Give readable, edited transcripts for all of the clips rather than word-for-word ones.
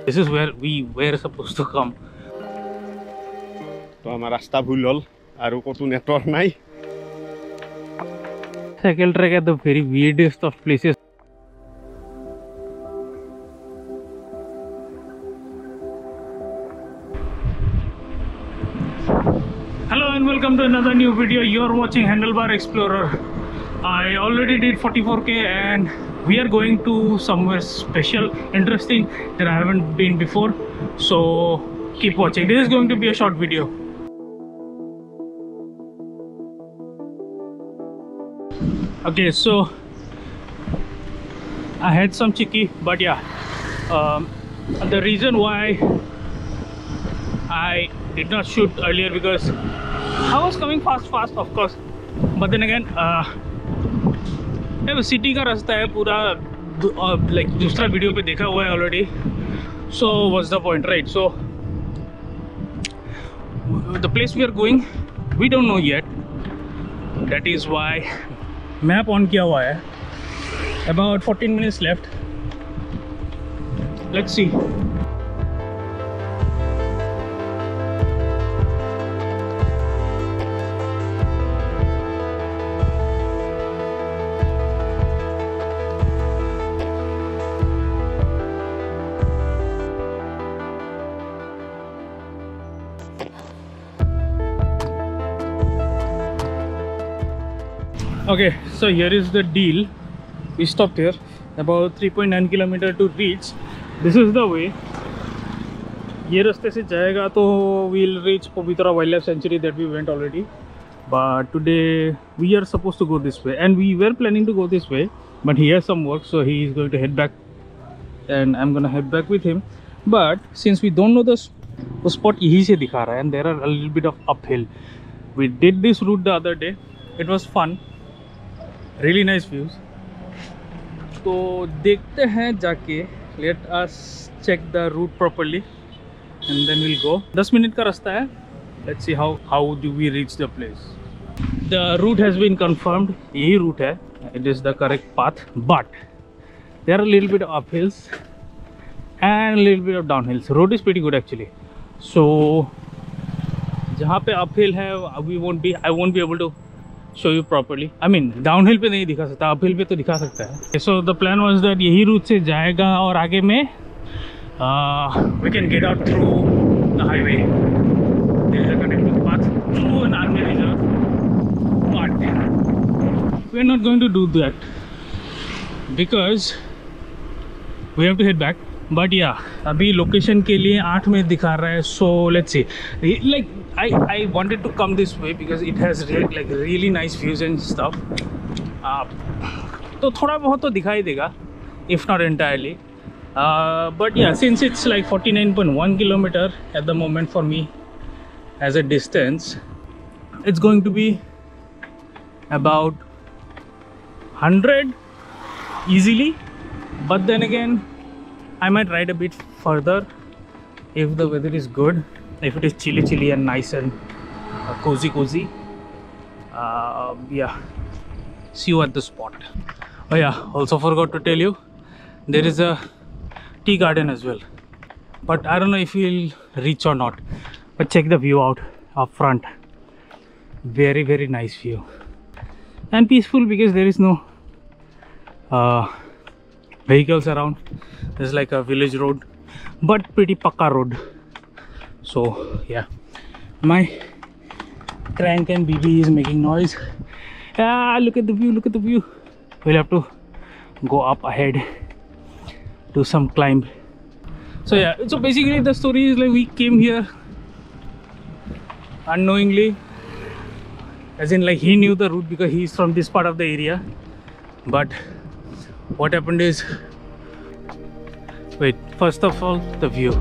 This is where we were supposed to come. तो आमार रास्ता भूल हल आरो कतो नेटवर्क नाई Cycle track at the very weirdest of places. Hello and welcome to another new video. You're watching Handlebar Explorer. I already did 44k and we are going to somewhere special, interesting that I haven't been before. So keep watching. This is going to be a short video. Okay, so I had some chicky, but yeah, the reason why I did not shoot earlier because I was coming fast of course, but then again city का रास्ता है पूरा, like दूसरा video पे देखा हुआ है already. So what's the point, right? So the place we are going, we don't know yet. That is why map on किया हुआ है. About 14 minutes left. Let's see. Okay, so here is the deal. We stopped here, about 3.9 kilometer to reach. This is the way. ये रास्ते से जाएगा तो we'll reach Pavitra Wildlife Sanctuary that we went already. But today we are supposed to go this way, and we were planning to go this way, but he has some work, so he is going to head back, and I'm gonna head back with him. But since we don't know the spot यही से दिखा रहा है, and there are a little bit of uphill. We did this route the other day. It was fun. Really nice views. तो देखते हैं जाके. Let us check the route properly and then we'll go. 10 minute का रास्ता है. Let's see how do we reach the place. The route has been confirmed. यही route है. It is the correct path, but there are a little bit of uphills and a little bit of downhills. Road is pretty good actually. So जहाँ पे uphill है, I won't be able to show you properly. I mean downhill पे नहीं दिखा सकता, uphill पे तो दिखा सकता है. So the plan was that यही route से जाएगा और आगे में we can get out through the highway. There is a connecting path through an army reserve, but we are not going to do that because we have to head back. But yeah, अभी location के लिए 8 minute दिखा रहा है. So let's see. Like I wanted to come this way because it has really nice views and stuff. तो थोड़ा बहुत तो दिखाई देगा, if not entirely. But yeah, since it's like 49.1 kilometer at the moment for me as a distance, it's going to be about 100 easily. But then again, I might ride a bit further if the weather is good, if it is chilly and nice and cozy. Yeah, see you at the spot. Oh yeah, also forgot to tell you, there is a tea garden as well, but I don't know if we'll reach or not. But check the view out up front. Very nice view and peaceful because there is no vehicles around. There's like a village road, but pretty pakka road. So yeah, my crank and BB is making noise. Look at the view. We'll have to go up ahead, do some climb. So yeah, so basically the story is like we came here unknowingly, as in like he knew the route because he's from this part of the area. But what happened is, wait, first of all, the view.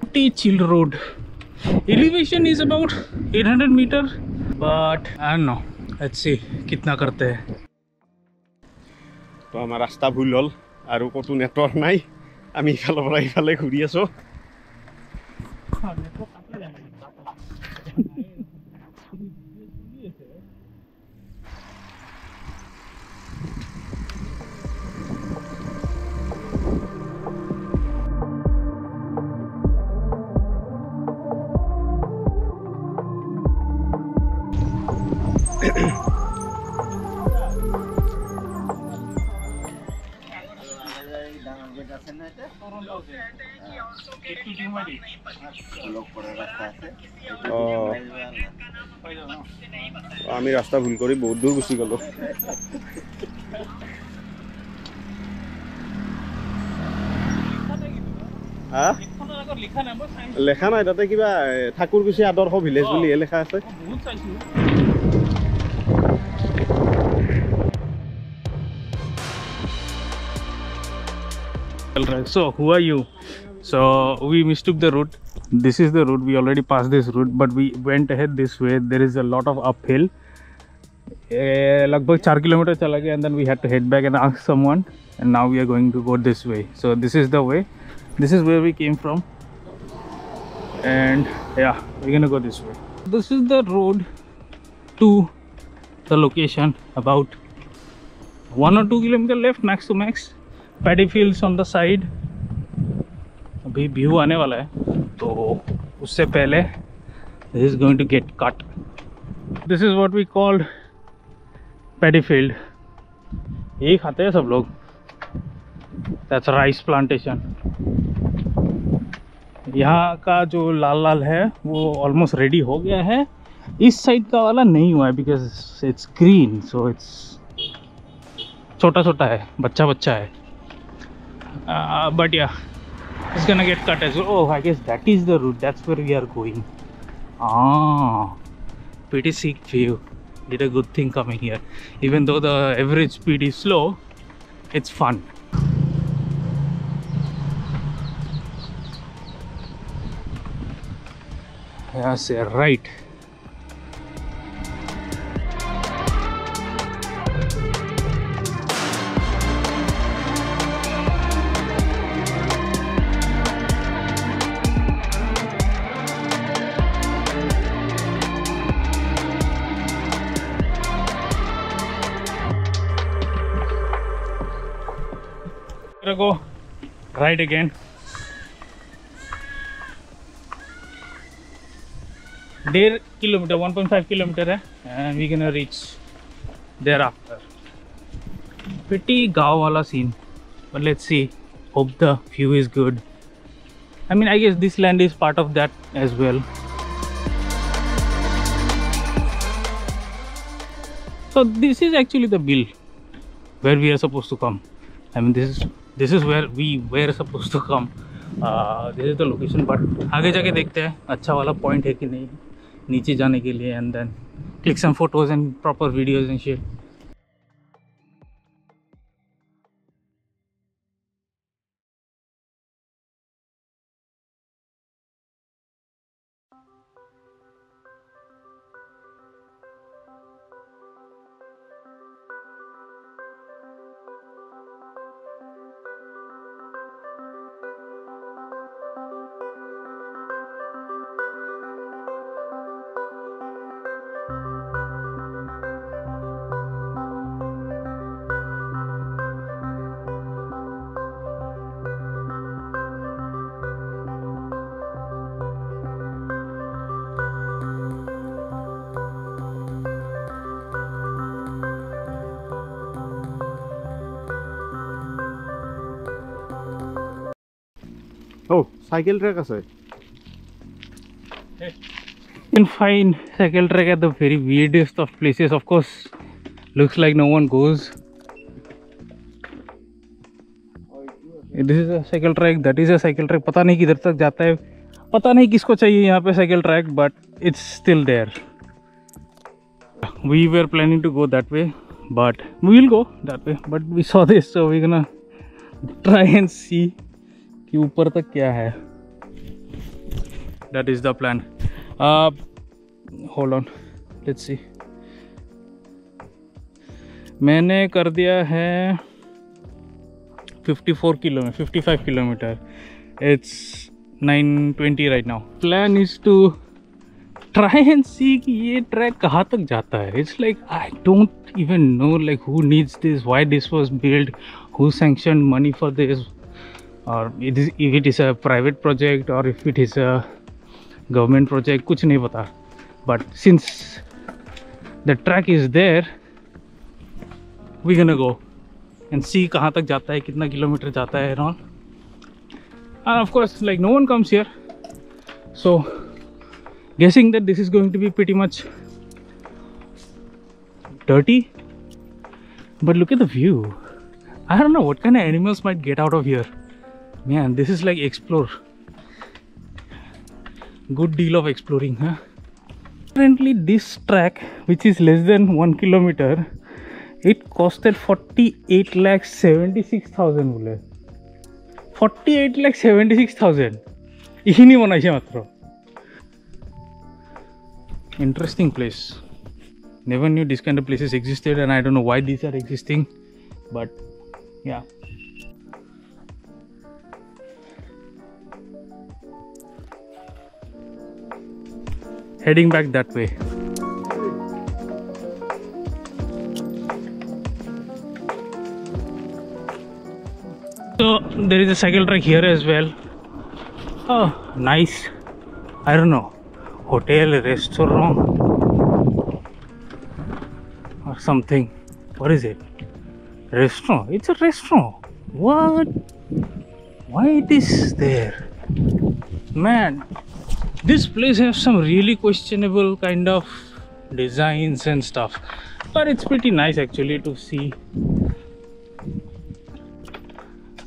Pretty chill road. Elevation is about 800 meter, but I don't know. Let's see कितना करते हैं. तो आमार रास्ता भूल हल आरो कतो नेटवर्क नाई আমি ইফালৰ পৰা ইফালে ঘূৰি আছো আমি ৰাস্তা ভুল কৰি বহুত দূৰ গুচি গলো লেখা নাই তাতে কিবা ঠাকুৰকুছি আদৰ্শ ভিলেজ বুলিহে লেখা আছে So who are you? So we mistook the route. This is the route. We already passed this route, but we went ahead this way. There is a lot of uphill. Lagbhag 4 kilometer chala gaya, and then we had to head back and ask someone. And now we are going to go this way. So this is the way. This is where we came from. And yeah, we're gonna go this way. This is the road to the location. About 1 or 2 kilometers left, max to max. Paddy fields on the side. अभी view आने वाला है तो उससे पहले this is going to get cut. This is what we called paddy field. यही खाते हैं सब लोग. That's rice plantation. यहाँ का जो लाल लाल है वो ऑलमोस्ट रेडी हो गया है. इस साइड का वाला नहीं हुआ है because it's green, so it's छोटा छोटा है, बच्चा बच्चा है. But yeah, it's gonna get cut as well. Oh, I guess that is the route. That's where we are going. Pretty sick view. Did a good thing coming here. Even though the average speed is slow, it's fun. Yes, you're right. Go right again. 1.5 kilometer, 1.5 kilometer है, and we're gonna reach thereafter. Pretty गाँव वाला scene, but let's see. Hope the view is good. I mean, I guess this land is part of that as well. So this is actually the bill where we are supposed to come. I mean, this is where we were supposed to come. This is the location, but आगे जाके देखते हैं अच्छा वाला point है कि नहीं नीचे जाने के लिए, and then click some photos and proper videos and shit. Oh, cycle track আছে. You can find cycle track at the very weirdest of places. Of course, looks like no one goes. This is a cycle track. That is a cycle track. पता नहीं किधर तक जाता है. पता नहीं किसको चाहिए यहाँ पे cycle track, but it's still there. We were planning to go that way, but we will go that way. But we saw this, so we're gonna try and see कि ऊपर तक क्या है. That is the plan. Hold on, let's see. मैंने कर दिया है 54 kilometer, 55 kilometer. It's 9:20 right now. Plan is to try and see कि ये ट्रैक कहाँ तक जाता है. It's like I don't even know like who needs this, why this was built, who sanctioned money for this, or if it is a private project or if it is a government project, कुछ नहीं पता. But since the track is there, we're gonna go and see कहाँ तक जाता है, कितना kilometre जाता है and all. And of course, like no one comes here, so guessing that this is going to be pretty much dirty. But look at the view. I don't know what kind of animals might get out of here. Man, this is like explore. Good deal of exploring, huh? Apparently this track, which is less than 1 kilometer, it costed 48,76,000 बोले. 48,76,000. यही नहीं बना है मात्र. Interesting place. Never knew this kind of places existed, and I don't know why these are existing, but yeah. Heading back that way. So there is a cycle track here as well. Oh, nice. I don't know, hotel, restaurant or something. What is it? Restaurant. It's a restaurant. What? Why it is there? Man, this place has some really questionable kind of designs and stuff, but it's pretty nice actually to see.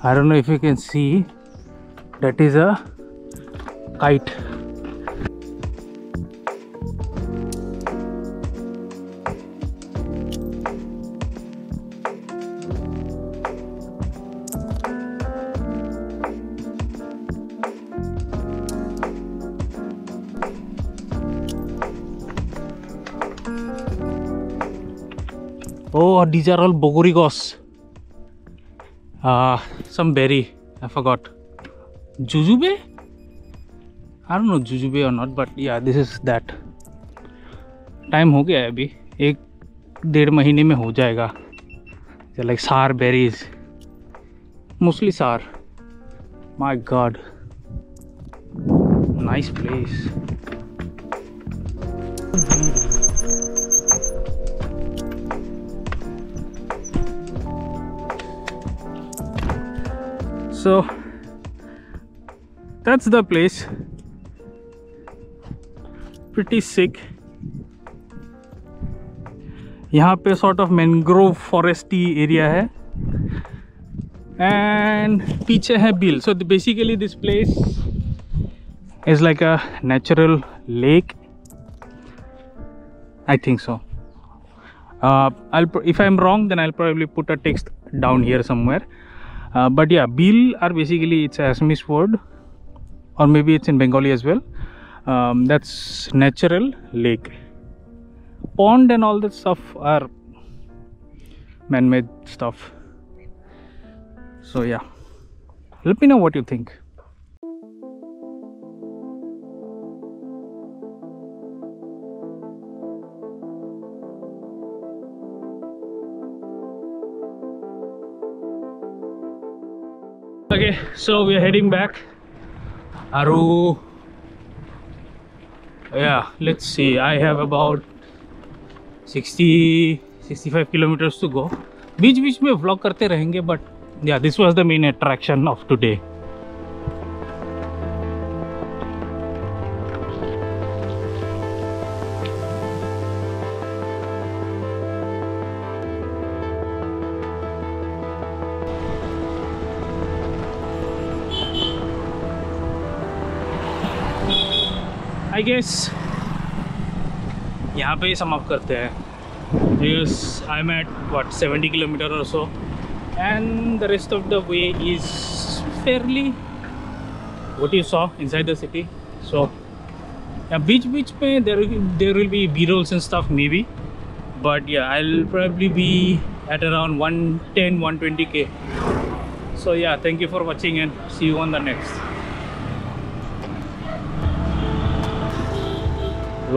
I don't know if you can see, that is a kite. Oh, these are all bogorigos. Some berry, I forgot. Jujube? I don't know jujube or not, but yeah, this is that. Time हो गया है अभी, 1-1.5 महीने में हो जाएगा. They're like sour berries, mostly sour. My God, nice place. So that's the place. Pretty sick. यहाँ पे sort of mangrove foresty area है, and पीछे है bill. So basically this place is like a natural lake, I think so. If I'm wrong, then I'll probably put a text down here somewhere. But yeah, Bil are basically, it's a Assamese word, or maybe it's in Bengali as well. That's natural lake. Pond and all that stuff are man-made stuff. So yeah, let me know what you think. Okay, so we are heading back. Aru. Yeah, let's see. I have about 60-65 kilometers to go. बीच-बीच में vlog करते रहेंगे, but yeah, this was the main attraction of today. I guess यहाँ पे ही समाप्त करते हैं. Because I'm at what 70 kilometers or so, and the rest of the way is fairly what you saw inside the city. So yeah, beach में there will be B-rolls and stuff maybe, but yeah, I'll probably be at around 110-120k. So yeah, thank you for watching and see you on the next.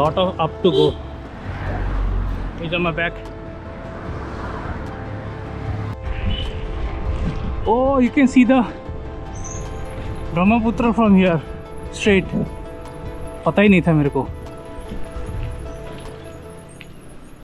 Lot of up to go. He's on my back. Oh, you can see the Brahmaputra from here straight. पता ही नहीं था मेरे को.